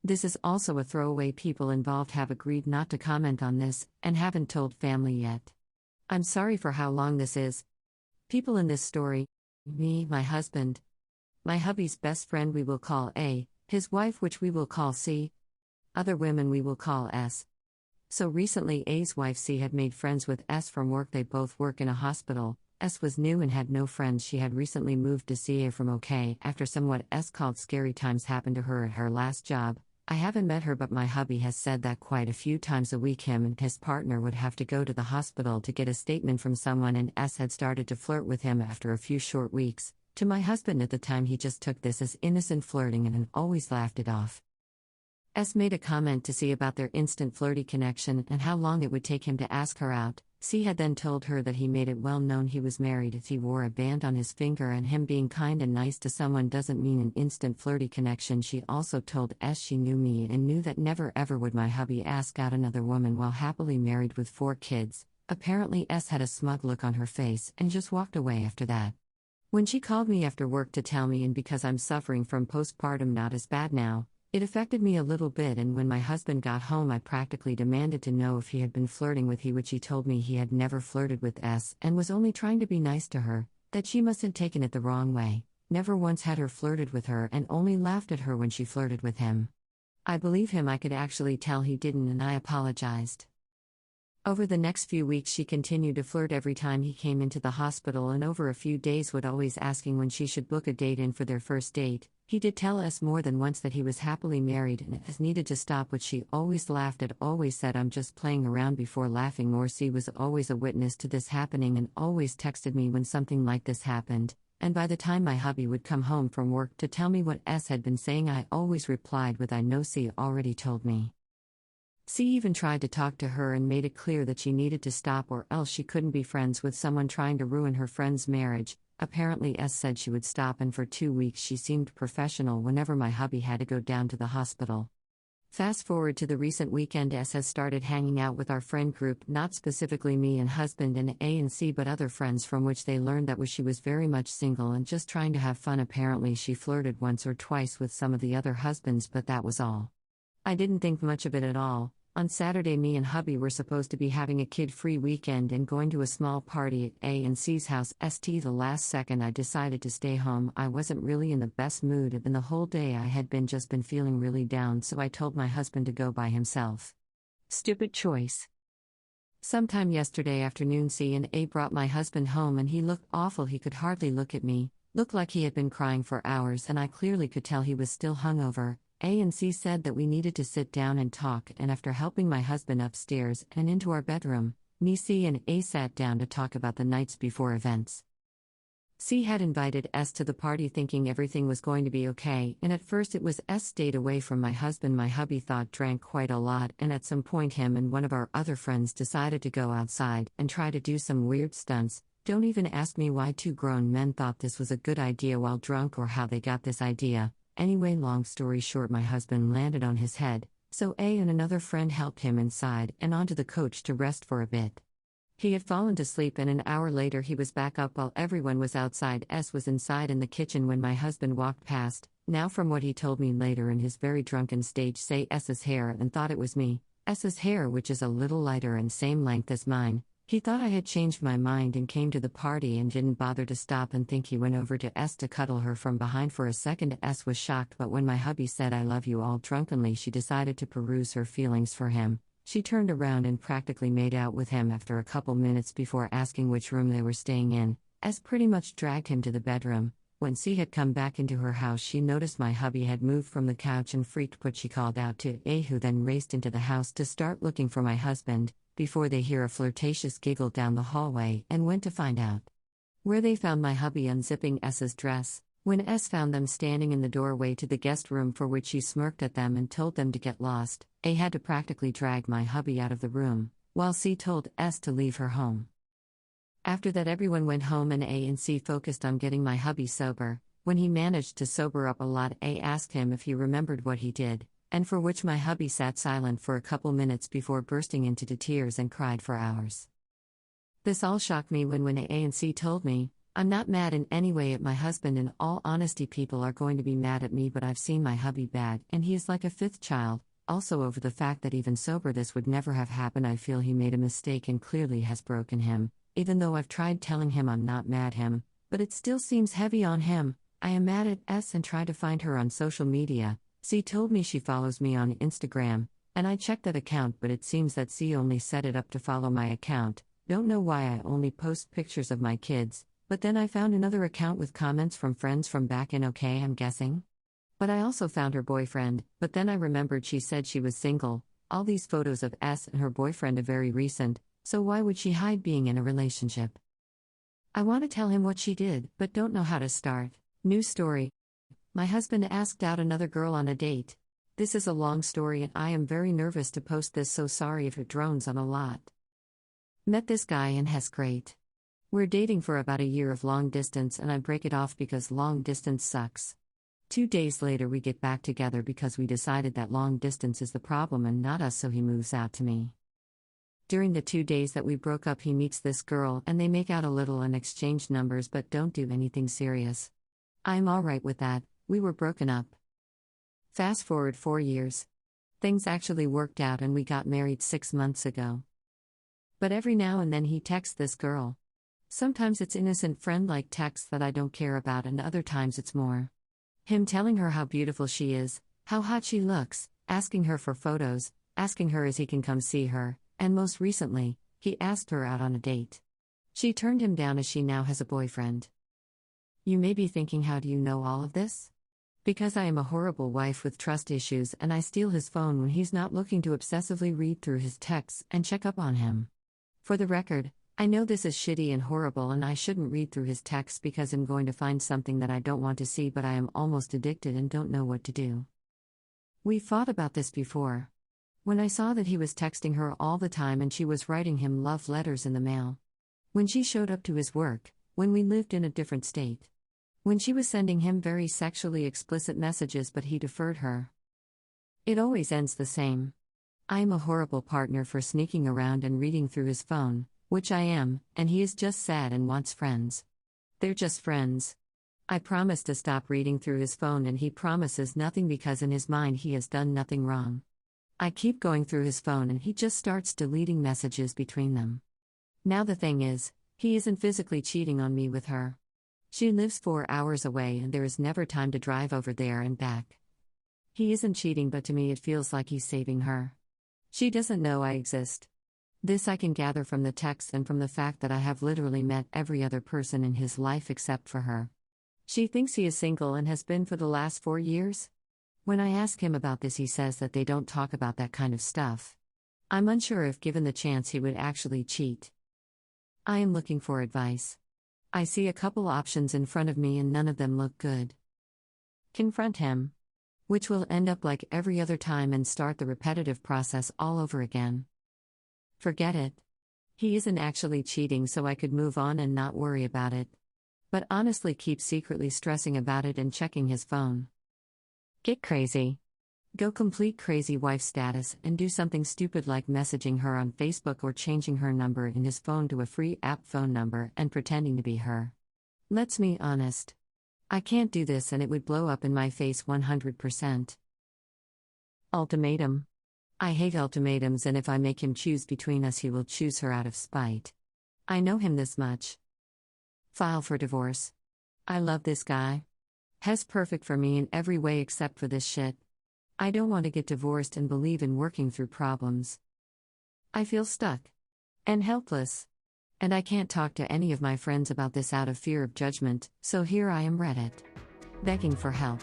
This is also a throwaway. People involved have agreed not to comment on this, and haven't told family yet. I'm sorry for how long this is. People in this story: me, my husband, my hubby's best friend we will call A, his wife which we will call C, other women we will call S. So recently A's wife C had made friends with S from work. They both work in a hospital. S was new and had no friends. She had recently moved to CA from OK after somewhat S called scary times happened to her at her last job. I haven't met her, but my hubby has said that quite a few times a week him and his partner would have to go to the hospital to get a statement from someone, and S had started to flirt with him after a few short weeks. To my husband at the time, he just took this as innocent flirting and always laughed it off. S made a comment to C about their instant flirty connection and how long it would take him to ask her out. C had then told her that he made it well known he was married if he wore a band on his finger, and him being kind and nice to someone doesn't mean an instant flirty connection. She also told S she knew me and knew that never ever would my hubby ask out another woman while happily married with 4 kids. Apparently S had a smug look on her face and just walked away after that. When she called me after work to tell me, and because I'm suffering from postpartum, not as bad now, it affected me a little bit, and when my husband got home I practically demanded to know if he had been flirting with he, which he told me he had never flirted with S and was only trying to be nice to her, that she must have taken it the wrong way, never once had her flirted with her and only laughed at her when she flirted with him. I believe him. I could actually tell he didn't, and I apologized. Over the next few weeks she continued to flirt every time he came into the hospital, and over a few days would always asking when she should book a date in for their first date. He did tell us more than once that he was happily married and it needed to stop, which she always laughed at, always said I'm just playing around before laughing more. C was always a witness to this happening and always texted me when something like this happened, and by the time my hubby would come home from work to tell me what S had been saying, I always replied with I know C already told me. C even tried to talk to her and made it clear that she needed to stop or else she couldn't be friends with someone trying to ruin her friend's marriage. Apparently S said she would stop, and for 2 weeks she seemed professional whenever my hubby had to go down to the hospital. Fast forward to the recent weekend, S has started hanging out with our friend group, not specifically me and husband and A and C, but other friends, from which they learned that she was very much single and just trying to have fun. Apparently she flirted once or twice with some of the other husbands, but that was all. I didn't think much of it at all. On Saturday, me and hubby were supposed to be having a kid-free weekend and going to a small party at A and C's house. The last second I decided to stay home. I wasn't really in the best mood, and the whole day I had just been feeling really down, so I told my husband to go by himself. Stupid choice. Sometime yesterday afternoon C and A brought my husband home and he looked awful. He could hardly look at me, looked like he had been crying for hours, and I clearly could tell he was still hungover. A and C said that we needed to sit down and talk, and after helping my husband upstairs and into our bedroom, me, C and A sat down to talk about the nights before events. C had invited S to the party thinking everything was going to be okay, and at first it was S stayed away from my husband. My hubby thought drank quite a lot, and at some point him and one of our other friends decided to go outside and try to do some weird stunts. Don't even ask me why 2 grown men thought this was a good idea while drunk or how they got this idea. Anyway, long story short, my husband landed on his head, so A and another friend helped him inside and onto the couch to rest for a bit. He had fallen to sleep, and an hour later he was back up while everyone was outside. S was inside in the kitchen when my husband walked past. Now, from what he told me later in his very drunken stage, say S's hair and thought it was me. S's hair, which is a little lighter and same length as mine. He thought I had changed my mind and came to the party and didn't bother to stop and think. He went over to S to cuddle her from behind for a second. S was shocked, but when my hubby said I love you all drunkenly, she decided to peruse her feelings for him. She turned around and practically made out with him after a couple minutes before asking which room they were staying in. S pretty much dragged him to the bedroom. When C had come back into her house, she noticed my hubby had moved from the couch and freaked, but she called out to A, who then raced into the house to start looking for my husband, before they hear a flirtatious giggle down the hallway and went to find out. Where they found my hubby unzipping S's dress. When S found them standing in the doorway to the guest room, for which she smirked at them and told them to get lost, A had to practically drag my hubby out of the room, while C told S to leave her home. After that everyone went home and A and C focused on getting my hubby sober. When he managed to sober up a lot, A asked him if he remembered what he did, and for which my hubby sat silent for a couple minutes before bursting into tears and cried for hours. This all shocked me when A and C told me, I'm not mad in any way at my husband. In all honesty, people are going to be mad at me, but I've seen my hubby bad, and he is like a fifth child. Also, over the fact that even sober this would never have happened. I feel he made a mistake and clearly has broken him, even though I've tried telling him I'm not mad at him, but it still seems heavy on him. I am mad at S and try to find her on social media. C told me she follows me on Instagram, and I checked that account, but it seems that C only set it up to follow my account. Don't know why I only post pictures of my kids, but then I found another account with comments from friends from back in OK, I'm guessing. But I also found her boyfriend, but then I remembered she said she was single. All these photos of S and her boyfriend are very recent, so why would she hide being in a relationship? I want to tell him what she did, but don't know how to start. New story. My husband asked out another girl on a date. This is a long story and I am very nervous to post this, so sorry if it drones on a lot. Met this guy and he's great. We're dating for about a year of long distance and I break it off because long distance sucks. 2 days later we get back together because we decided that long distance is the problem and not us, so he moves out to me. During the 2 days that we broke up, he meets this girl and they make out a little and exchange numbers but don't do anything serious. I'm alright with that, we were broken up. Fast forward 4 years. Things actually worked out and we got married 6 months ago. But every now and then he texts this girl. Sometimes it's innocent friend-like texts that I don't care about, and other times it's more him telling her how beautiful she is, how hot she looks, asking her for photos, asking her if he can come see her, and most recently, he asked her out on a date. She turned him down as she now has a boyfriend. You may be thinking, how do you know all of this? Because I am a horrible wife with trust issues and I steal his phone when he's not looking, to obsessively read through his texts and check up on him. For the record, I know this is shitty and horrible and I shouldn't read through his texts because I'm going to find something that I don't want to see, but I am almost addicted and don't know what to do. We fought about this before. When I saw that he was texting her all the time and she was writing him love letters in the mail. When she showed up to his work, when we lived in a different state. When she was sending him very sexually explicit messages but he deferred her. It always ends the same. I am a horrible partner for sneaking around and reading through his phone, which I am, and he is just sad and wants friends. They're just friends. I promise to stop reading through his phone and he promises nothing because in his mind he has done nothing wrong. I keep going through his phone and he just starts deleting messages between them. Now the thing is, he isn't physically cheating on me with her. She lives 4 hours away and there is never time to drive over there and back. He isn't cheating, but to me it feels like he's saving her. She doesn't know I exist. This I can gather from the text and from the fact that I have literally met every other person in his life except for her. She thinks he is single and has been for the last 4 years. When I ask him about this, he says that they don't talk about that kind of stuff. I'm unsure if given the chance he would actually cheat. I am looking for advice. I see a couple options in front of me and none of them look good. Confront him. Which will end up like every other time and start the repetitive process all over again. Forget it. He isn't actually cheating, so I could move on and not worry about it. But honestly, keep secretly stressing about it and checking his phone. Get crazy. Go complete crazy wife status and do something stupid like messaging her on Facebook or changing her number in his phone to a free app phone number and pretending to be her. Let's be honest. I can't do this and it would blow up in my face 100%. Ultimatum. I hate ultimatums, and if I make him choose between us, he will choose her out of spite. I know him this much. File for divorce. I love this guy. He's perfect for me in every way except for this shit. I don't want to get divorced and believe in working through problems. I feel stuck. And helpless. And I can't talk to any of my friends about this out of fear of judgment, so here I am, Reddit. Begging for help.